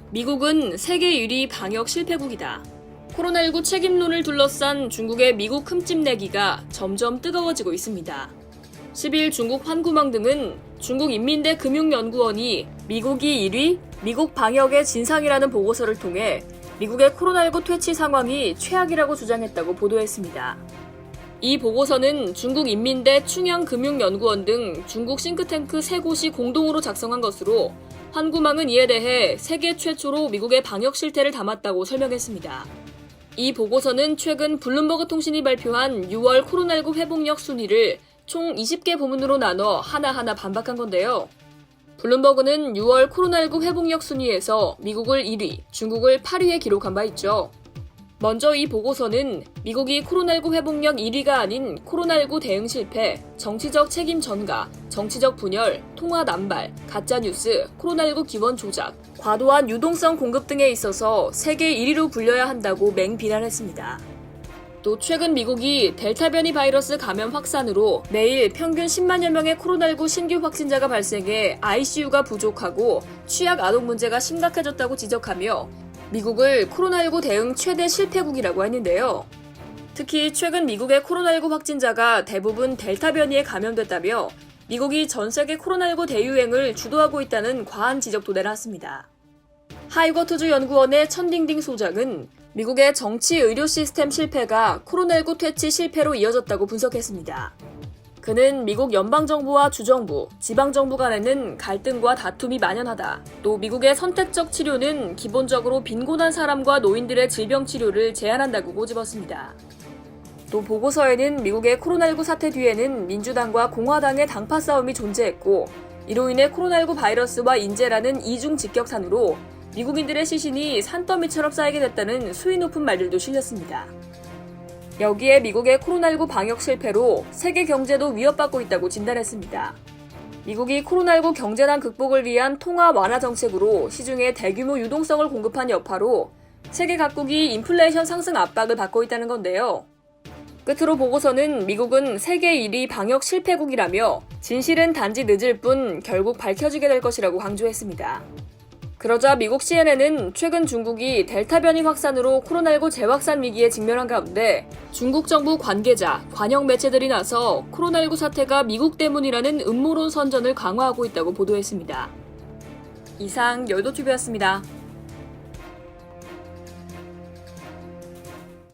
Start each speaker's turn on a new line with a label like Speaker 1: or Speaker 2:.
Speaker 1: 미국은 세계 1위 방역 실패국이다. 코로나19 책임론을 둘러싼 중국의 미국 흠집 내기가 점점 뜨거워지고 있습니다. 10일 중국 환구망 등은 중국 인민대 금융연구원이 미국이 1위, 미국 방역의 진상이라는 보고서를 통해 미국의 코로나19 퇴치 상황이 최악이라고 주장했다고 보도했습니다. 이 보고서는 중국 인민대 충양금융연구원 등 중국 싱크탱크 3곳이 공동으로 작성한 것으로 환구망은 이에 대해 세계 최초로 미국의 방역 실태를 담았다고 설명했습니다. 이 보고서는 최근 블룸버그 통신이 발표한 6월 코로나19 회복력 순위를 총 20개 부문으로 나눠 하나하나 반박한 건데요. 블룸버그는 6월 코로나19 회복력 순위에서 미국을 1위, 중국을 8위에 기록한 바 있죠. 먼저 이 보고서는 미국이 코로나19 회복력 1위가 아닌 코로나19 대응 실패, 정치적 책임 전가, 정치적 분열, 통화 남발, 가짜뉴스, 코로나19 기원 조작, 과도한 유동성 공급 등에 있어서 세계 1위로 불려야 한다고 맹비난했습니다. 또 최근 미국이 델타 변이 바이러스 감염 확산으로 매일 평균 10만여 명의 코로나19 신규 확진자가 발생해 ICU가 부족하고 취약 아동 문제가 심각해졌다고 지적하며 미국을 코로나19 대응 최대 실패국이라고 했는데요. 특히 최근 미국의 코로나19 확진자가 대부분 델타 변이에 감염됐다며 미국이 전 세계 코로나19 대유행을 주도하고 있다는 과한 지적도 내놨습니다. 하이거트주 연구원의 천딩딩 소장은 미국의 정치 의료 시스템 실패가 코로나19 퇴치 실패로 이어졌다고 분석했습니다. 그는 미국 연방정부와 주정부, 지방정부 간에는 갈등과 다툼이 만연하다. 또 미국의 선택적 치료는 기본적으로 빈곤한 사람과 노인들의 질병 치료를 제한한다고 꼬집었습니다. 또 보고서에는 미국의 코로나19 사태 뒤에는 민주당과 공화당의 당파 싸움이 존재했고 이로 인해 코로나19 바이러스와 인재라는 이중 직격탄으로 미국인들의 시신이 산더미처럼 쌓이게 됐다는 수위 높은 말들도 실렸습니다. 여기에 미국의 코로나19 방역 실패로 세계 경제도 위협받고 있다고 진단했습니다. 미국이 코로나19 경제난 극복을 위한 통화 완화 정책으로 시중에 대규모 유동성을 공급한 여파로 세계 각국이 인플레이션 상승 압박을 받고 있다는 건데요. 끝으로 보고서는 미국은 세계 1위 방역 실패국이라며 진실은 단지 늦을 뿐 결국 밝혀지게 될 것이라고 강조했습니다. 그러자 미국 CNN은 최근 중국이 델타 변이 확산으로 코로나19 재확산 위기에 직면한 가운데 중국 정부 관계자, 관영 매체들이 나서 코로나19 사태가 미국 때문이라는 음모론 선전을 강화하고 있다고 보도했습니다. 이상 여의도TV였습니다.